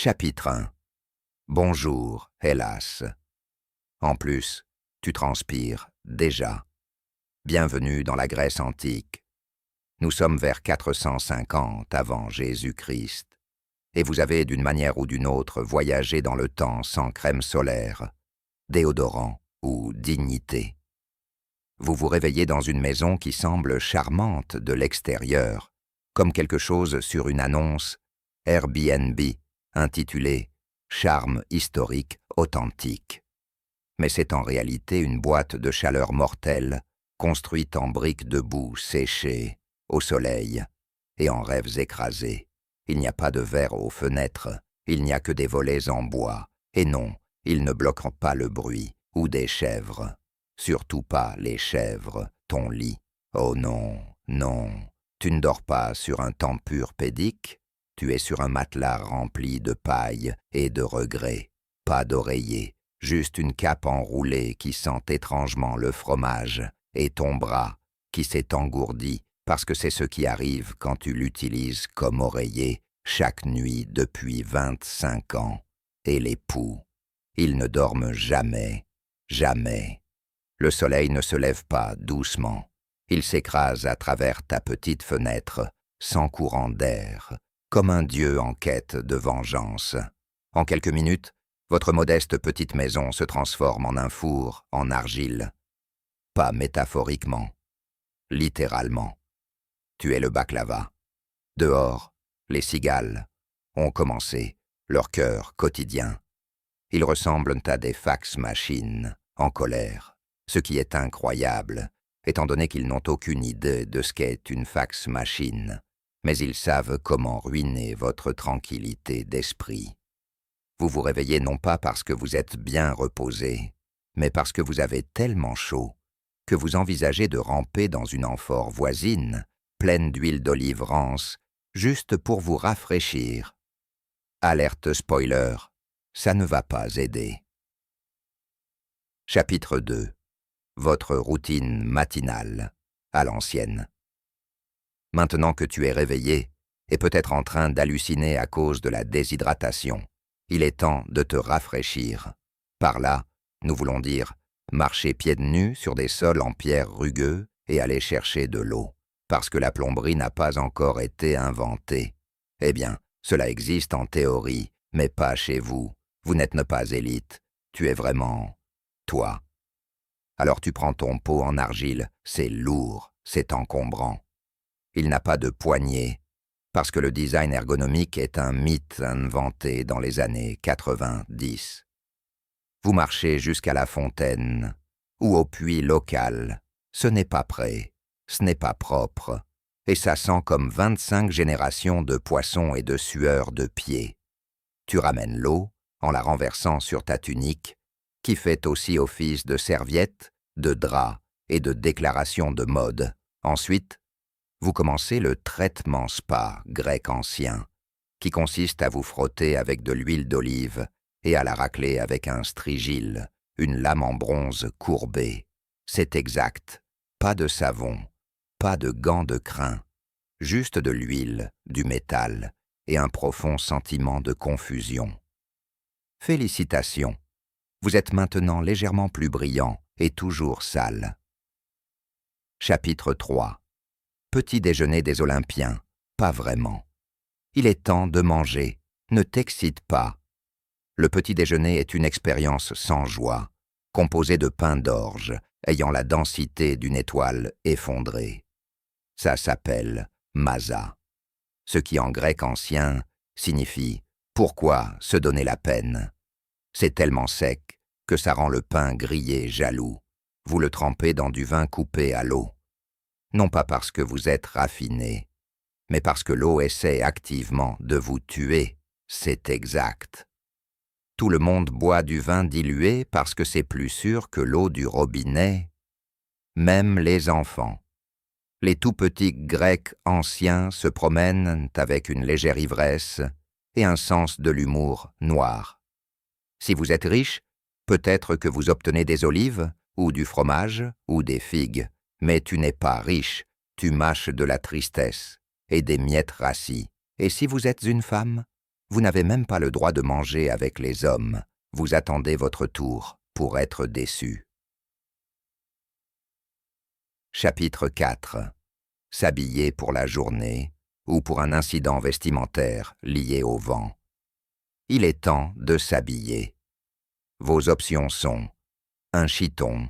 Chapitre 1. Bonjour, hélas. En plus, tu transpires, déjà. Bienvenue dans la Grèce antique. Nous sommes vers 450 avant Jésus-Christ. Et vous avez d'une manière ou d'une autre voyagé dans le temps sans crème solaire, déodorant ou dignité. Vous vous réveillez dans une maison qui semble charmante de l'extérieur, comme quelque chose sur une annonce Airbnb intitulée « Charme historique authentique ». Mais c'est en réalité une boîte de chaleur mortelle, construite en briques de boue séchées, au soleil, et en rêves écrasés. Il n'y a pas de verre aux fenêtres, il n'y a que des volets en bois, et non, ils ne bloqueront pas le bruit, ou des chèvres. Surtout pas les chèvres, ton lit. Oh non, non, tu ne dors pas sur un tempur pédique, tu es sur un matelas rempli de paille et de regrets. Pas d'oreiller, juste une cape enroulée qui sent étrangement le fromage, et ton bras qui s'est engourdi parce que c'est ce qui arrive quand tu l'utilises comme oreiller chaque nuit depuis 25 ans. Et les poux, ils ne dorment jamais, jamais. Le soleil ne se lève pas doucement. Il s'écrase à travers ta petite fenêtre, sans courant d'air, comme un dieu en quête de vengeance. En quelques minutes, votre modeste petite maison se transforme en un four en argile. Pas métaphoriquement, littéralement. Tu es le baklava. Dehors, les cigales ont commencé leur cœur quotidien. Ils ressemblent à des fax-machines en colère, ce qui est incroyable, étant donné qu'ils n'ont aucune idée de ce qu'est une fax-machine, mais ils savent comment ruiner votre tranquillité d'esprit. Vous vous réveillez non pas parce que vous êtes bien reposé, mais parce que vous avez tellement chaud que vous envisagez de ramper dans une amphore voisine, pleine d'huile d'olive rance, juste pour vous rafraîchir. Alerte spoiler, ça ne va pas aider. Chapitre 2. Votre routine matinale, à l'ancienne. Maintenant que tu es réveillé, et peut-être en train d'halluciner à cause de la déshydratation, il est temps de te rafraîchir. Par là, nous voulons dire marcher pieds nus sur des sols en pierre rugueux et aller chercher de l'eau, parce que la plomberie n'a pas encore été inventée. Eh bien, cela existe en théorie, mais pas chez vous. Vous n'êtes pas élite, tu es vraiment toi. Alors tu prends ton pot en argile, c'est lourd, c'est encombrant. Il n'a pas de poignée, parce que le design ergonomique est un mythe inventé dans les années 90. Vous marchez jusqu'à la fontaine, ou au puits local. Ce n'est pas prêt, ce n'est pas propre, et ça sent comme 25 générations de poissons et de sueur de pieds. Tu ramènes l'eau, en la renversant sur ta tunique, qui fait aussi office de serviette, de drap et de déclaration de mode. Ensuite, vous commencez le traitement spa grec ancien, qui consiste à vous frotter avec de l'huile d'olive et à la racler avec un strigile, une lame en bronze courbée. C'est exact, pas de savon, pas de gants de crin, juste de l'huile, du métal et un profond sentiment de confusion. Félicitations, vous êtes maintenant légèrement plus brillant et toujours sale. Chapitre 3. Petit déjeuner des Olympiens, pas vraiment. Il est temps de manger, ne t'excite pas. Le petit déjeuner est une expérience sans joie, composée de pain d'orge, ayant la densité d'une étoile effondrée. Ça s'appelle masa, ce qui en grec ancien signifie « pourquoi se donner la peine ?» C'est tellement sec que ça rend le pain grillé jaloux. Vous le trempez dans du vin coupé à l'eau. Non pas parce que vous êtes raffiné, mais parce que l'eau essaie activement de vous tuer, c'est exact. Tout le monde boit du vin dilué parce que c'est plus sûr que l'eau du robinet, même les enfants. Les tout petits Grecs anciens se promènent avec une légère ivresse et un sens de l'humour noir. Si vous êtes riche, peut-être que vous obtenez des olives, ou du fromage, ou des figues. Mais tu n'es pas riche, tu mâches de la tristesse et des miettes rassis. Et si vous êtes une femme, Vous n'avez même pas le droit de manger avec les hommes. Vous attendez votre tour pour être déçu. Chapitre 4. S'habiller pour la journée ou pour un incident vestimentaire lié au vent. Il est temps de s'habiller. Vos options sont un chiton,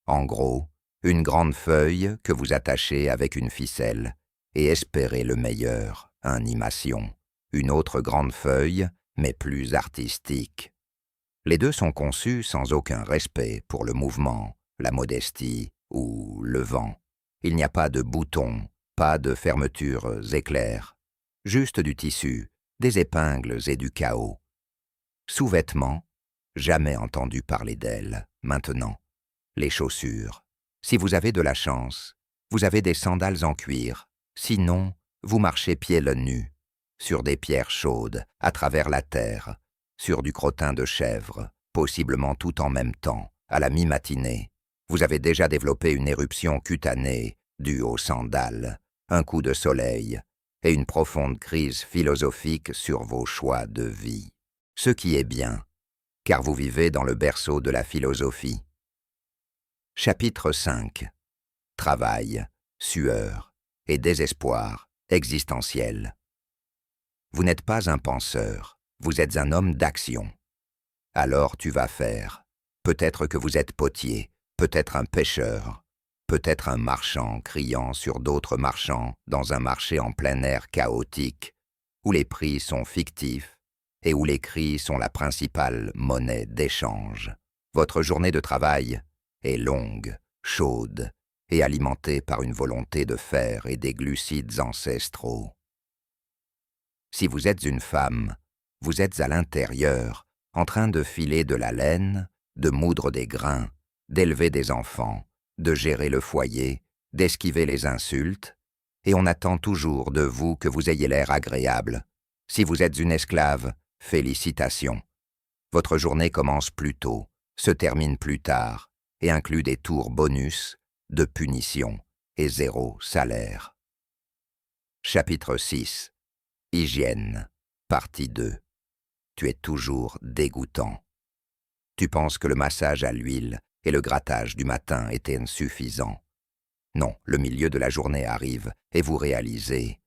en gros, une grande feuille que vous attachez avec une ficelle et espérez le meilleur, animation. Une autre grande feuille, mais plus artistique. Les deux sont conçus sans aucun respect pour le mouvement, la modestie ou le vent. Il n'y a pas de boutons, pas de fermetures éclairs, juste du tissu, des épingles et du chaos. Sous-vêtements, jamais entendu parler d'elles, maintenant. Les chaussures. Si vous avez de la chance, vous avez des sandales en cuir. Sinon, vous marchez pieds nus, sur des pierres chaudes, à travers la terre, sur du crottin de chèvre, possiblement tout en même temps, à la mi-matinée. Vous avez déjà développé une éruption cutanée due aux sandales, un coup de soleil et une profonde crise philosophique sur vos choix de vie. Ce qui est bien, car vous vivez dans le berceau de la philosophie. Chapitre 5. Travail, sueur et désespoir existentiel. Vous n'êtes pas un penseur, vous êtes un homme d'action. Alors tu vas faire. Peut-être que vous êtes potier, peut-être un pêcheur, peut-être un marchand criant sur d'autres marchands dans un marché en plein air chaotique, où les prix sont fictifs et où les cris sont la principale monnaie d'échange. Votre journée de travail est longue, chaude et alimentée par une volonté de fer et des glucides ancestraux. Si vous êtes une femme, vous êtes à l'intérieur, en train de filer de la laine, de moudre des grains, d'élever des enfants, de gérer le foyer, d'esquiver les insultes, et on attend toujours de vous que vous ayez l'air agréable. Si vous êtes une esclave, félicitations. Votre journée commence plus tôt, se termine plus tard, et inclut des tours bonus, de punition et 0 salaire. Chapitre 6. Hygiène, partie 2. Tu es toujours dégoûtant. Tu penses que le massage à l'huile et le grattage du matin étaient insuffisants. Non, le milieu de la journée arrive et vous réalisez.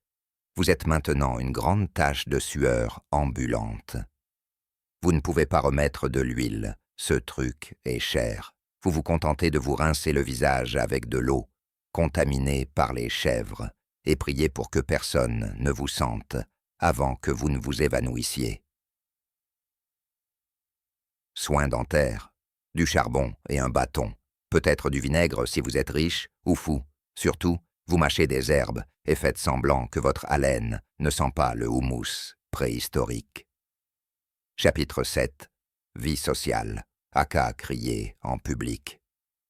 Vous êtes maintenant une grande tache de sueur ambulante. Vous ne pouvez pas remettre de l'huile, ce truc est cher. Vous vous contentez de vous rincer le visage avec de l'eau, contaminée par les chèvres, et prier pour que personne ne vous sente avant que vous ne vous évanouissiez. Soins dentaires, du charbon et un bâton, peut-être du vinaigre si vous êtes riche ou fou. Surtout, vous mâchez des herbes et faites semblant que votre haleine ne sent pas le houmous préhistorique. Chapitre 7. Vie sociale, aka crier en public.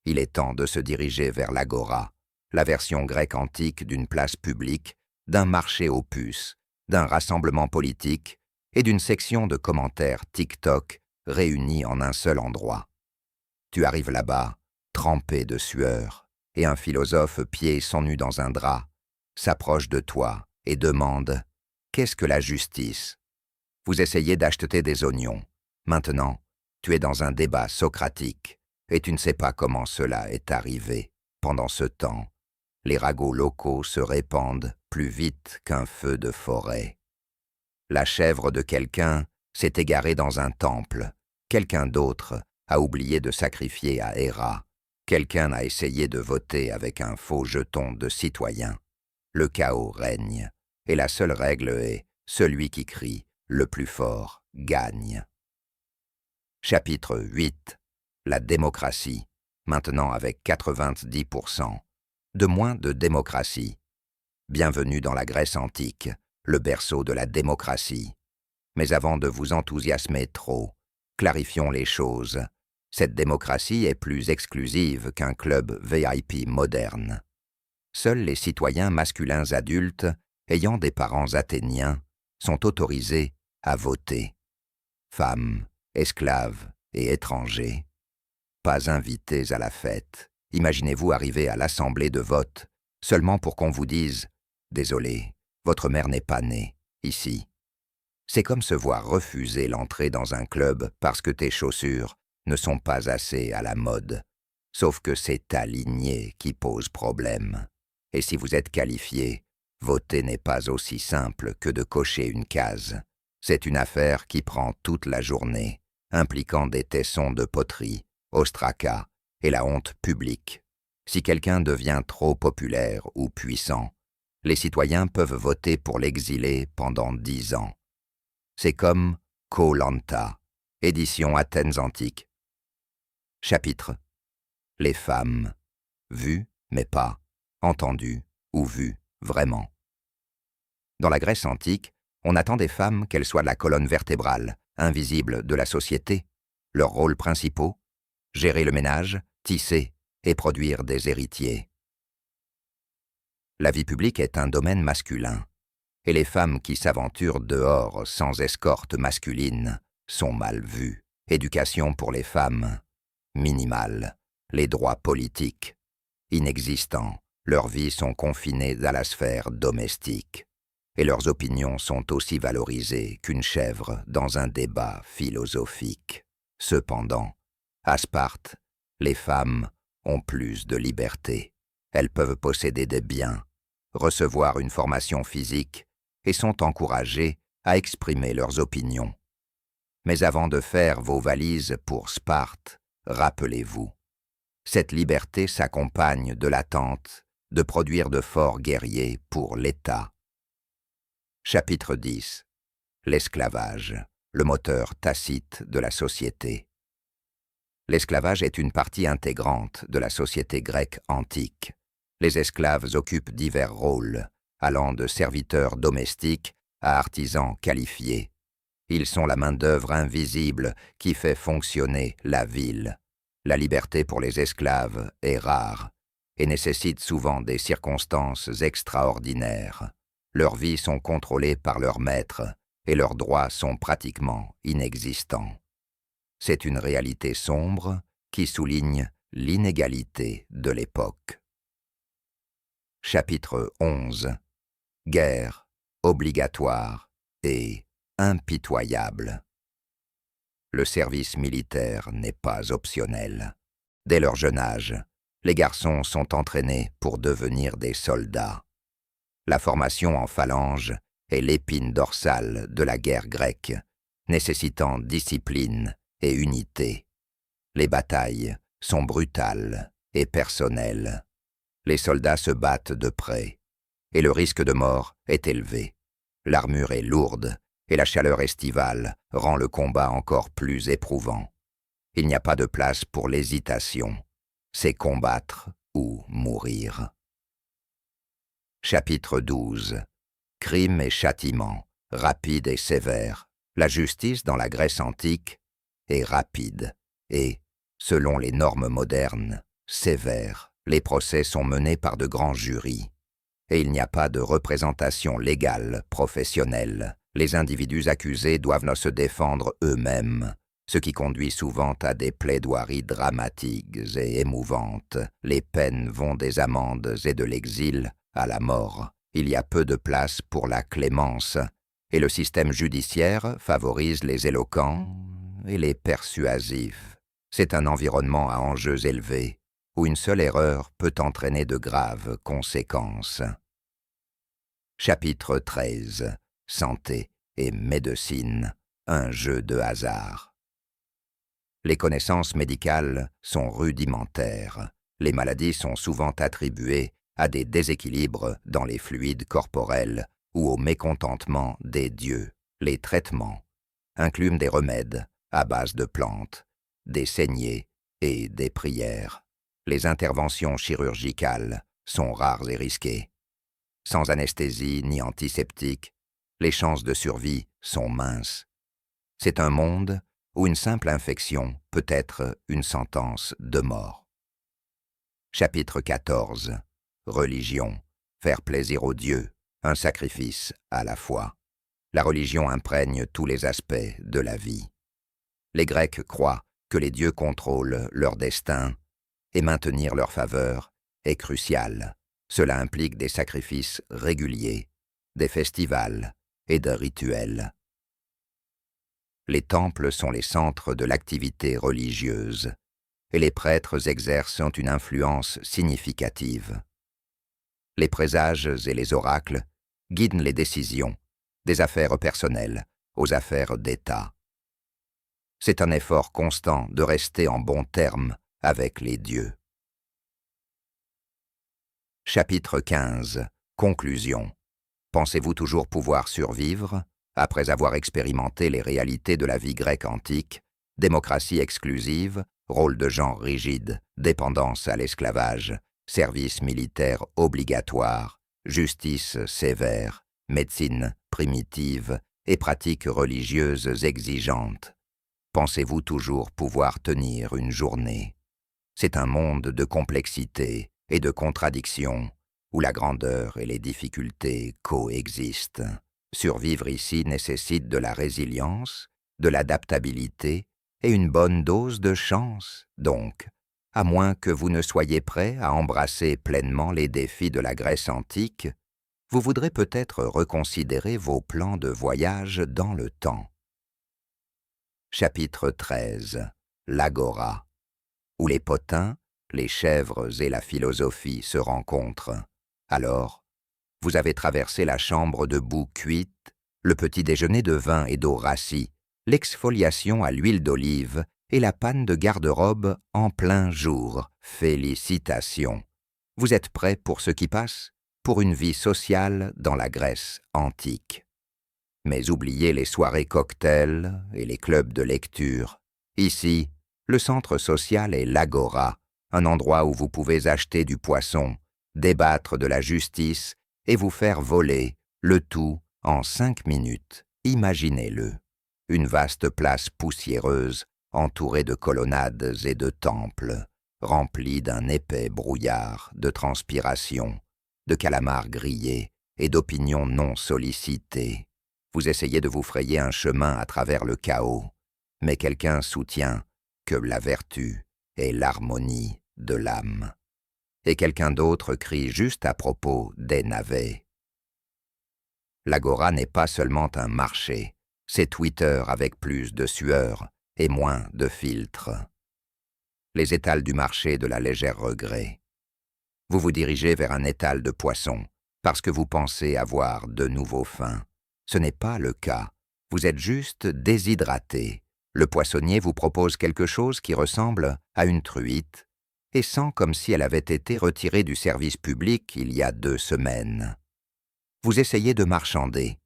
Il est temps de se diriger vers l'agora, la version grecque antique d'une place publique, d'un marché aux puces, d'un rassemblement politique et d'une section de commentaires TikTok réunis en un seul endroit. Tu arrives là-bas, trempé de sueur, et un philosophe pied son nu dans un drap, s'approche de toi et demande « Qu'est-ce que la justice ?» Vous essayez d'acheter des oignons. Maintenant, tu es dans un débat socratique et tu ne sais pas comment cela est arrivé. Pendant ce temps, les ragots locaux se répandent plus vite qu'un feu de forêt. La chèvre de quelqu'un s'est égarée dans un temple. Quelqu'un d'autre a oublié de sacrifier à Héra. Quelqu'un a essayé de voter avec un faux jeton de citoyen. Le chaos règne, et la seule règle est « celui qui crie le plus fort gagne ». Chapitre 8. La démocratie, maintenant avec 90%. De moins de démocratie. Bienvenue dans la Grèce antique, le berceau de la démocratie. Mais avant de vous enthousiasmer trop, clarifions les choses. Cette démocratie est plus exclusive qu'un club VIP moderne. Seuls les citoyens masculins adultes, ayant des parents athéniens, sont autorisés à voter. Femmes, esclaves et étrangers, pas invités à la fête. Imaginez-vous arriver à l'assemblée de vote, seulement pour qu'on vous dise « Désolé, votre mère n'est pas née, ici ». C'est comme se voir refuser l'entrée dans un club parce que tes chaussures ne sont pas assez à la mode. Sauf que c'est ta lignée qui pose problème. Et si vous êtes qualifié, voter n'est pas aussi simple que de cocher une case. C'est une affaire qui prend toute la journée, impliquant des tessons de poterie, ostraca et la honte publique. Si quelqu'un devient trop populaire ou puissant, les citoyens peuvent voter pour l'exiler pendant 10 ans. C'est comme Koh Lanta, édition Athènes antique. Chapitre: Les femmes, vues mais pas, entendues ou vues vraiment. Dans la Grèce antique, on attend des femmes qu'elles soient la colonne vertébrale, invisible de la société. Leurs rôles principaux: gérer le ménage, tisser et produire des héritiers. La vie publique est un domaine masculin, et les femmes qui s'aventurent dehors sans escorte masculine sont mal vues. Éducation pour les femmes, minimale. Les droits politiques, inexistants. Leurs vies sont confinées à la sphère domestique, et leurs opinions sont aussi valorisées qu'une chèvre dans un débat philosophique. Cependant, à Sparte, les femmes ont plus de liberté. Elles peuvent posséder des biens, recevoir une formation physique et sont encouragées à exprimer leurs opinions. Mais avant de faire vos valises pour Sparte, rappelez-vous, cette liberté s'accompagne de l'attente de produire de forts guerriers pour l'État. Chapitre 10. L'esclavage, le moteur tacite de la société. L'esclavage est une partie intégrante de la société grecque antique. Les esclaves occupent divers rôles, allant de serviteurs domestiques à artisans qualifiés. Ils sont la main-d'œuvre invisible qui fait fonctionner la ville. La liberté pour les esclaves est rare et nécessite souvent des circonstances extraordinaires. Leurs vies sont contrôlées par leurs maîtres et leurs droits sont pratiquement inexistants. C'est une réalité sombre qui souligne l'inégalité de l'époque. Chapitre 11. Guerre, obligatoire et impitoyable. Le service militaire n'est pas optionnel. Dès leur jeune âge, les garçons sont entraînés pour devenir des soldats. La formation en phalange est l'épine dorsale de la guerre grecque, nécessitant discipline et unité. Les batailles sont brutales et personnelles. Les soldats se battent de près, et le risque de mort est élevé. L'armure est lourde, et la chaleur estivale rend le combat encore plus éprouvant. Il n'y a pas de place pour l'hésitation. C'est combattre ou mourir. Chapitre 12. Crimes et châtiments, rapides et sévères. La justice dans la Grèce antique est rapide et, selon les normes modernes, sévère. Les procès sont menés par de grands jurys, et il n'y a pas de représentation légale professionnelle. Les individus accusés doivent se défendre eux-mêmes, ce qui conduit souvent à des plaidoiries dramatiques et émouvantes. Les peines vont des amendes et de l'exil à la mort. Il y a peu de place pour la clémence, et le système judiciaire favorise les éloquents et les persuasifs. C'est un environnement à enjeux élevés, où une seule erreur peut entraîner de graves conséquences. Chapitre 13. Santé et médecine, un jeu de hasard. Les connaissances médicales sont rudimentaires. Les maladies sont souvent attribuées à des déséquilibres dans les fluides corporels ou au mécontentement des dieux. Les traitements incluent des remèdes à base de plantes, des saignées et des prières. Les interventions chirurgicales sont rares et risquées. Sans anesthésie ni antiseptique, les chances de survie sont minces. C'est un monde où une simple infection peut être une sentence de mort. Chapitre 14. Religion, faire plaisir aux dieux, un sacrifice à la fois. La religion imprègne tous les aspects de la vie. Les Grecs croient que les dieux contrôlent leur destin et maintenir leur faveur est crucial. Cela implique des sacrifices réguliers, des festivals et de rituels. Les temples sont les centres de l'activité religieuse, et les prêtres exercent une influence significative. Les présages et les oracles guident les décisions, des affaires personnelles aux affaires d'État. C'est un effort constant de rester en bons termes avec les dieux. Chapitre 15. Conclusion. Pensez-vous toujours pouvoir survivre, après avoir expérimenté les réalités de la vie grecque antique, démocratie exclusive, rôle de genre rigide, dépendance à l'esclavage, service militaire obligatoire, justice sévère, médecine primitive et pratiques religieuses exigeantes? Pensez-vous toujours pouvoir tenir une journée? C'est un monde de complexité et de contradictions, où la grandeur et les difficultés coexistent. Survivre ici nécessite de la résilience, de l'adaptabilité et une bonne dose de chance, donc, à moins que vous ne soyez prêt à embrasser pleinement les défis de la Grèce antique, vous voudrez peut-être reconsidérer vos plans de voyage dans le temps. Chapitre 13. L'Agora, où les potins, les chèvres et la philosophie se rencontrent. Alors, vous avez traversé la chambre de boue cuite, le petit déjeuner de vin et d'eau rassis, l'exfoliation à l'huile d'olive et la panne de garde-robe en plein jour. Félicitations! Vous êtes prêt pour ce qui passe, pour une vie sociale dans la Grèce antique. Mais oubliez les soirées cocktails et les clubs de lecture. Ici, le centre social est l'Agora, un endroit où vous pouvez acheter du poisson, débattre de la justice et vous faire voler, le tout en 5 minutes. Imaginez-le. Une vaste place poussiéreuse, entourée de colonnades et de temples, remplie d'un épais brouillard de transpiration, de calamars grillés et d'opinions non sollicitées. Vous essayez de vous frayer un chemin à travers le chaos, mais quelqu'un soutient que la vertu est l'harmonie de l'âme. Et quelqu'un d'autre crie juste à propos des navets. L'Agora n'est pas seulement un marché, c'est Twitter avec plus de sueur et moins de filtres. Les étals du marché de la légère regret. Vous vous dirigez vers un étal de poissons, parce que vous pensez avoir de nouveau faim. Ce n'est pas le cas, vous êtes juste déshydraté. Le poissonnier vous propose quelque chose qui ressemble à une truite, et sent comme si elle avait été retirée du service public il y a 2 semaines. Vous essayez de marchander,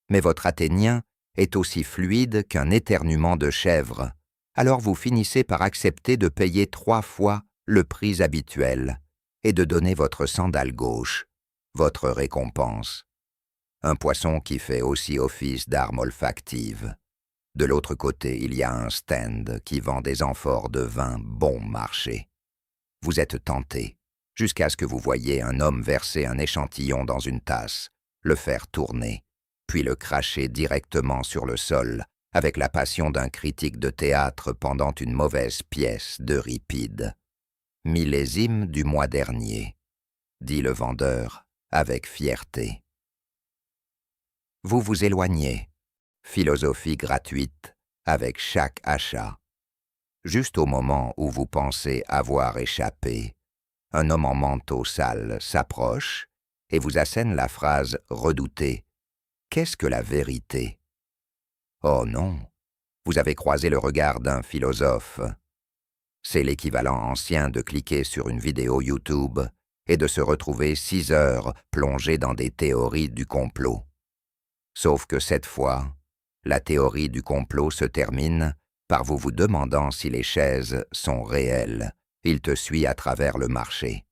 mais votre athénien est aussi fluide qu'un éternuement de chèvre, alors vous finissez par accepter de payer 3 fois le prix habituel et de donner votre sandale gauche, votre récompense. Un poisson qui fait aussi office d'arme olfactive. De l'autre côté, il y a un stand qui vend des amphores de vin bon marché. Vous êtes tenté, jusqu'à ce que vous voyiez un homme verser un échantillon dans une tasse, le faire tourner, puis le cracher directement sur le sol, avec la passion d'un critique de théâtre pendant une mauvaise pièce d'Euripide. Millésime du mois dernier, dit le vendeur avec fierté. Vous vous éloignez, philosophie gratuite, avec chaque achat. Juste au moment où vous pensez avoir échappé, un homme en manteau sale s'approche et vous assène la phrase redoutée « Qu'est-ce que la vérité ?» Oh non, vous avez croisé le regard d'un philosophe. C'est l'équivalent ancien de cliquer sur une vidéo YouTube et de se retrouver 6 heures plongé dans des théories du complot. Sauf que cette fois, la théorie du complot se termine par vous demandant si les chaises sont réelles. Il te suit à travers le marché.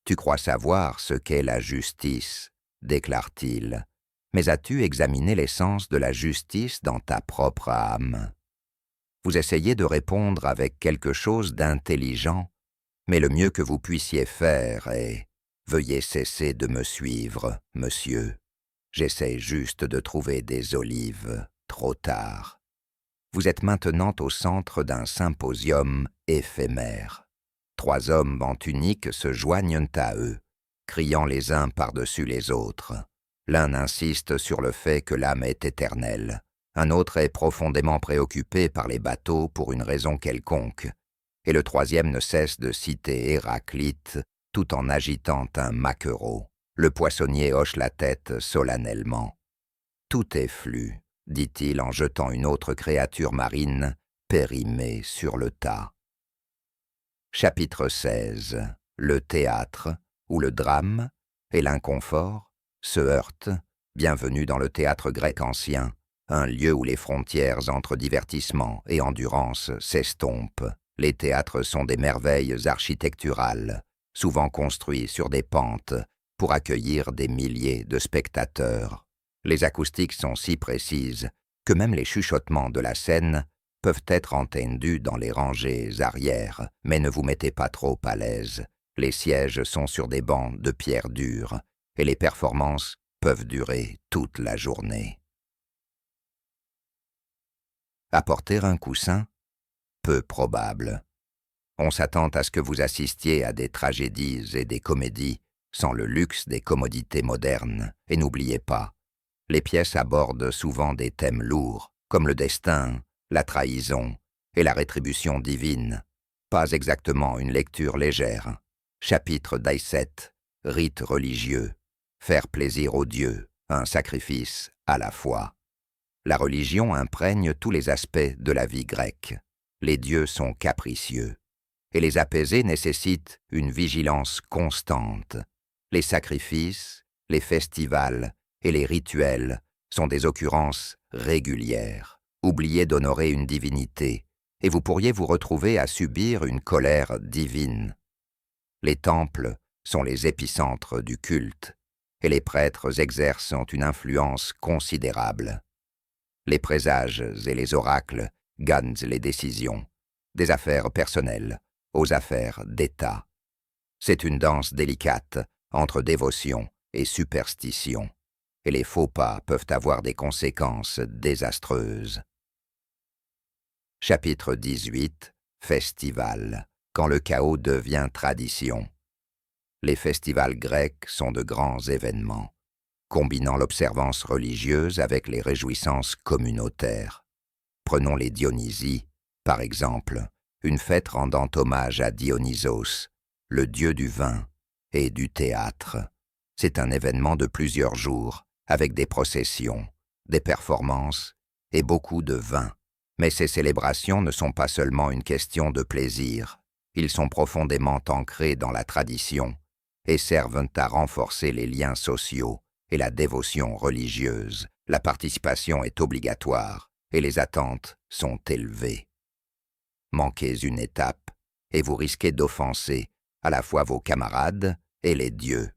Tu crois savoir ce qu'est la justice, déclare-t-il. Mais as-tu examiné l'essence de la justice dans ta propre âme? Vous essayez de répondre avec quelque chose d'intelligent, mais le mieux que vous puissiez faire est « Veuillez cesser de me suivre, monsieur. J'essaie juste de trouver des olives, trop tard. » Vous êtes maintenant au centre d'un symposium éphémère. 3 hommes en tunique se joignent à eux, criant les uns par-dessus les autres. L'un insiste sur le fait que l'âme est éternelle, Un autre est profondément préoccupé par les bateaux pour une raison quelconque, et le troisième ne cesse de citer Héraclite tout en agitant un maquereau. Le poissonnier hoche la tête solennellement. « Tout est flux », dit-il en jetant une autre créature marine périmée sur le tas. Chapitre 16. Le théâtre, où le drame et l'inconfort se heurtent. Bienvenue dans le théâtre grec ancien, un lieu où les frontières entre divertissement et endurance s'estompent. Les théâtres sont des merveilles architecturales, souvent construits sur des pentes pour accueillir des milliers de spectateurs. Les acoustiques sont si précises que même les chuchotements de la scène peuvent être entendus dans les rangées arrière, mais ne vous mettez pas trop à l'aise. Les sièges sont sur des bancs de pierre dure et les performances peuvent durer toute la journée. Apporter un coussin? Peu probable. On s'attend à ce que vous assistiez à des tragédies et des comédies sans le luxe des commodités modernes. Et n'oubliez pas, les pièces abordent souvent des thèmes lourds, comme le destin, la trahison et la rétribution divine. Pas exactement une lecture légère. Chapitre 17. Rites religieux. Faire plaisir aux dieux, un sacrifice à la fois. La religion imprègne tous les aspects de la vie grecque. Les dieux sont capricieux, et les apaiser nécessite une vigilance constante. Les sacrifices, les festivals et les rituels sont des occurrences régulières. Oubliez d'honorer une divinité, et vous pourriez vous retrouver à subir une colère divine. Les temples sont les épicentres du culte, et les prêtres exercent une influence considérable. Les présages et les oracles gagnent les décisions, des affaires personnelles aux affaires d'État. C'est une danse délicate entre dévotion et superstition, et les faux pas peuvent avoir des conséquences désastreuses. Chapitre 18. Festival, quand le chaos devient tradition. Les festivals grecs sont de grands événements, combinant l'observance religieuse avec les réjouissances communautaires. Prenons les Dionysies, par exemple, une fête rendant hommage à Dionysos, le dieu du vin et du théâtre. C'est un événement de plusieurs jours, avec des processions, des performances et beaucoup de vin. Mais ces célébrations ne sont pas seulement une question de plaisir, ils sont profondément ancrés dans la tradition et servent à renforcer les liens sociaux et la dévotion religieuse. La participation est obligatoire et les attentes sont élevées. Manquez une étape et vous risquez d'offenser à la fois vos camarades et les dieux.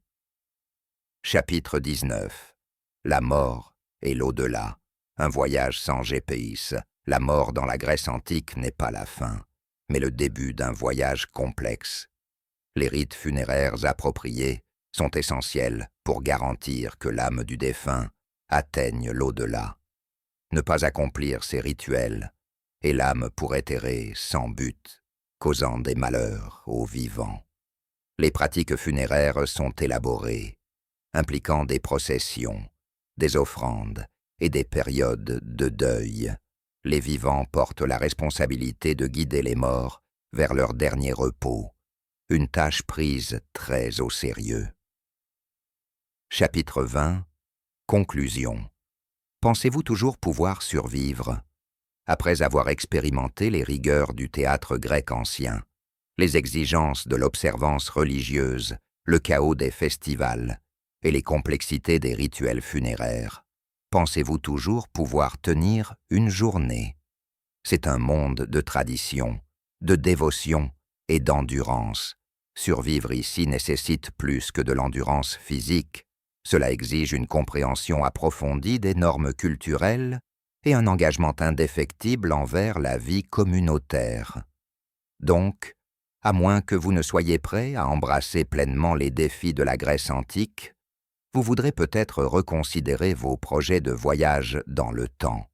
Chapitre 19. La mort et l'au-delà, un voyage sans GPS. La mort dans la Grèce antique n'est pas la fin, mais le début d'un voyage complexe. Les rites funéraires appropriés sont essentiels pour garantir que l'âme du défunt atteigne l'au-delà. Ne pas accomplir ces rituels, et l'âme pourrait errer sans but, causant des malheurs aux vivants. Les pratiques funéraires sont élaborées, impliquant des processions, des offrandes et des périodes de deuil. Les vivants portent la responsabilité de guider les morts vers leur dernier repos, une tâche prise très au sérieux. Chapitre 20. Conclusion. Pensez-vous toujours pouvoir survivre? Après avoir expérimenté les rigueurs du théâtre grec ancien, les exigences de l'observance religieuse, le chaos des festivals et les complexités des rituels funéraires, pensez-vous toujours pouvoir tenir une journée? C'est un monde de tradition, de dévotion et d'endurance. Survivre ici nécessite plus que de l'endurance physique. Cela exige une compréhension approfondie des normes culturelles et un engagement indéfectible envers la vie communautaire. Donc, à moins que vous ne soyez prêt à embrasser pleinement les défis de la Grèce antique, vous voudrez peut-être reconsidérer vos projets de voyage dans le temps.